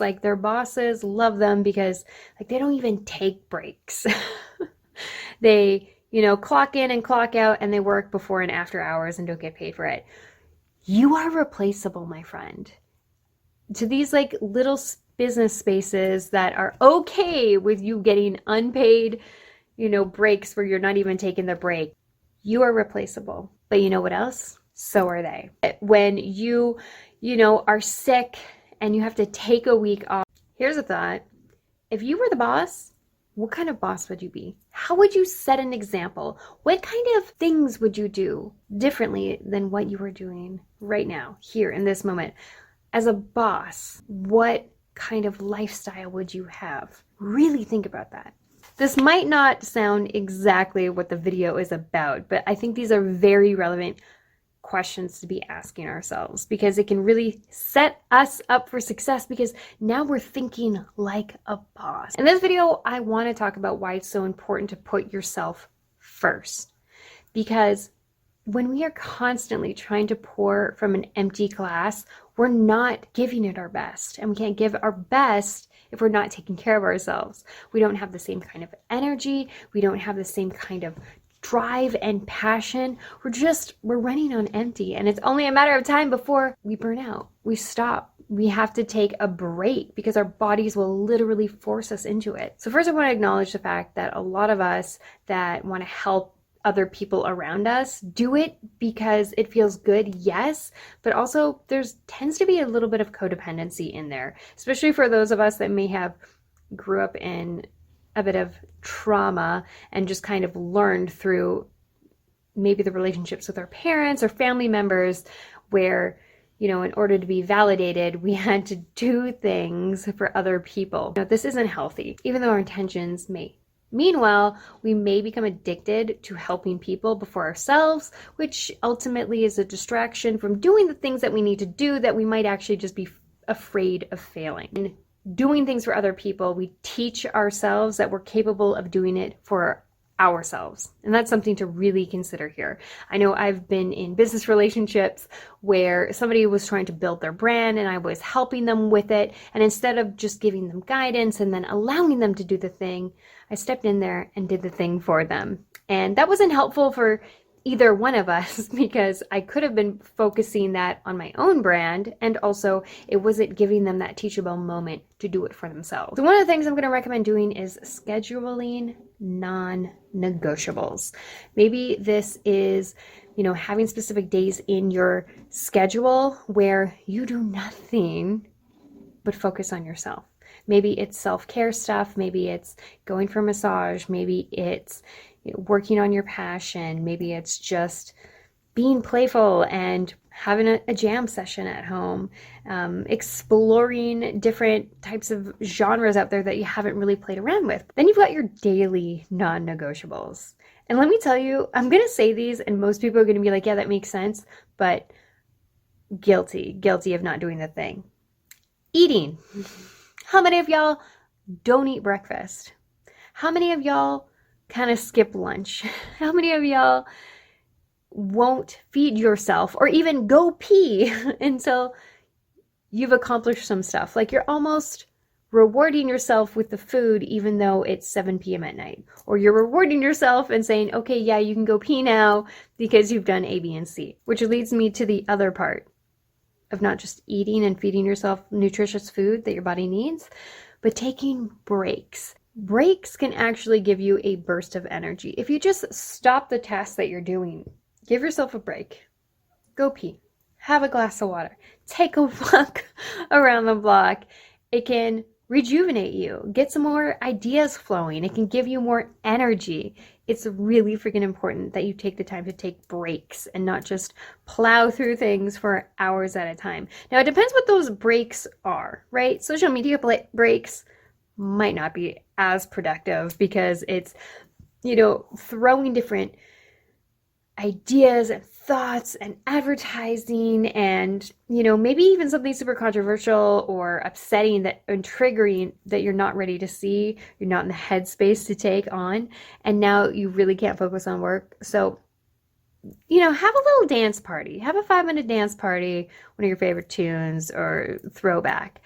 Like their bosses love them because like they don't even take breaks. They, clock in and clock out and they work before and after hours and don't get paid for it. You are replaceable, my friend. To these like little business spaces that are okay with you getting unpaid, breaks where you're not even taking the break, you are replaceable. But you know what else? So are they. When you are sick and you have to take a week off, here's a thought. If you were the boss, what kind of boss would you be? How would you set an example? What kind of things would you do differently than what you are doing right now, here in this moment? As a boss, what kind of lifestyle would you have? Really think about that. This might not sound exactly what the video is about, but I think these are very relevant questions to be asking ourselves because it can really set us up for success because now we're thinking like a boss. In this video, I want to talk about why it's so important to put yourself first, because when we are constantly trying to pour from an empty glass, we're not giving it our best, and we can't give our best if we're not taking care of ourselves. We don't have the same kind of energy. We don't have the same kind of drive and passion. We're running on empty, and it's only a matter of time before we burn out. We stop. We have to take a break because our bodies will literally force us into it. So first, I want to acknowledge the fact that a lot of us that want to help other people around us do it because it feels good, yes, but also tends to be a little bit of codependency in there, especially for those of us that may have grew up in a bit of trauma and just kind of learned through maybe the relationships with our parents or family members where, in order to be validated, we had to do things for other people. This isn't healthy, even though our intentions may mean well. We may become addicted to helping people before ourselves, which ultimately is a distraction from doing the things that we need to do that we might actually just be afraid of failing. And doing things for other people, we teach ourselves that we're capable of doing it for ourselves. And that's something to really consider here. I know I've been in business relationships where somebody was trying to build their brand and I was helping them with it. And instead of just giving them guidance and then allowing them to do the thing, I stepped in there and did the thing for them. And that wasn't helpful for either one of us because I could have been focusing that on my own brand, and also it wasn't giving them that teachable moment to do it for themselves. So one of the things I'm going to recommend doing is scheduling non-negotiables. Maybe this is, having specific days in your schedule where you do nothing but focus on yourself. Maybe it's self-care stuff. Maybe it's going for a massage. Maybe it's working on your passion. Maybe it's just being playful and having a jam session at home, exploring different types of genres out there that you haven't really played around with. Then you've got your daily non-negotiables. And let me tell you, I'm going to say these and most people are going to be like, yeah, that makes sense, but guilty of not doing the thing. Eating. How many of y'all don't eat breakfast? How many of y'all kind of skip lunch? How many of y'all won't feed yourself or even go pee until you've accomplished some stuff? Like you're almost rewarding yourself with the food even though it's 7 p.m. at night. Or you're rewarding yourself and saying, okay, yeah, you can go pee now because you've done A, B, and C. Which leads me to the other part of not just eating and feeding yourself nutritious food that your body needs, but taking breaks. Breaks can actually give you a burst of energy. If you just stop the task that you're doing, give yourself a break. Go pee. Have a glass of water. Take a walk around the block. It can rejuvenate you. Get some more ideas flowing. It can give you more energy. It's really freaking important that you take the time to take breaks and not just plow through things for hours at a time. Now, it depends what those breaks are, right? Social media breaks might not be as productive because it's, throwing different ideas and thoughts and advertising and, maybe even something super controversial or upsetting and triggering that you're not ready to see, you're not in the headspace to take on, and now you really can't focus on work. So, have a little dance party. Have a 5-minute dance party, one of your favorite tunes or throwback.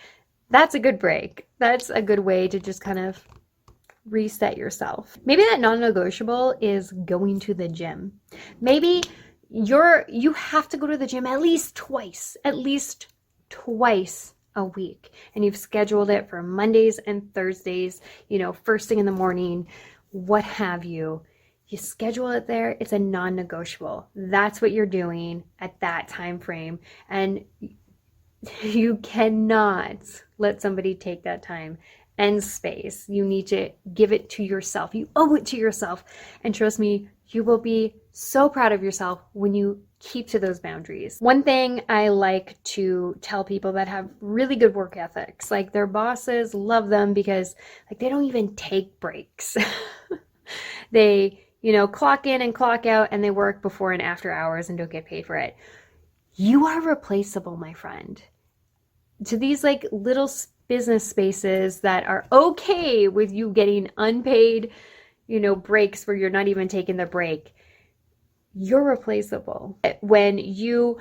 That's a good break. That's a good way to just kind of reset yourself. Maybe that non-negotiable is going to the gym. Maybe you have to go to the gym at least twice a week. And you've scheduled it for Mondays and Thursdays, first thing in the morning, what have you. You schedule it there, it's a non-negotiable. That's what you're doing at that time frame. And you cannot let somebody take that time and space. You need to give it to yourself. You owe it to yourself. And trust me, you will be so proud of yourself when you keep to those boundaries. One thing I like to tell people that have really good work ethics, like their bosses love them because like they don't even take breaks. They, clock in and clock out and they work before and after hours and don't get paid for it. You are replaceable, my friend. To these like little business spaces that are okay with you getting unpaid, breaks where you're not even taking the break, you're replaceable. When you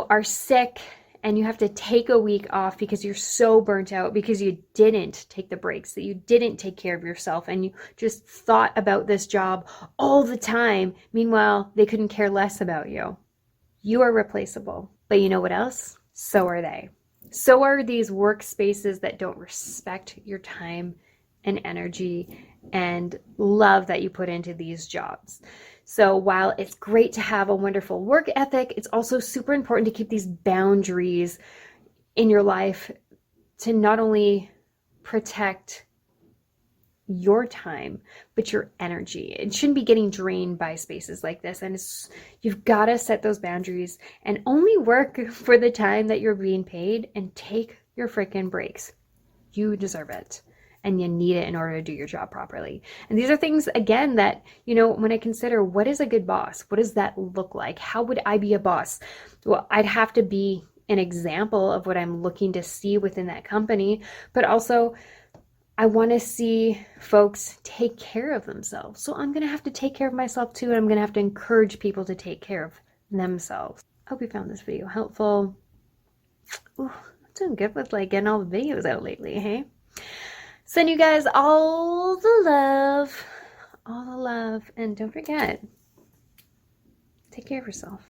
are sick and you have to take a week off because you're so burnt out because you didn't take the breaks, that you didn't take care of yourself, and you just thought about this job all the time. Meanwhile, they couldn't care less about you. You are replaceable. But you know what else? So are they. So are these workspaces that don't respect your time and energy and love that you put into these jobs. So while it's great to have a wonderful work ethic, it's also super important to keep these boundaries in your life to not only protect your time, but your energy. It shouldn't be getting drained by spaces like this. And you've got to set those boundaries and only work for the time that you're being paid and take your freaking breaks. You deserve it. And you need it in order to do your job properly. And these are things, again, that, when I consider what is a good boss, what does that look like? How would I be a boss? Well, I'd have to be an example of what I'm looking to see within that company, but also I want to see folks take care of themselves. So I'm going to have to take care of myself too, and I'm going to have to encourage people to take care of themselves. I hope you found this video helpful. Ooh, I'm doing good with getting all the videos out lately, hey? Send you guys all the love, and don't forget, take care of yourself.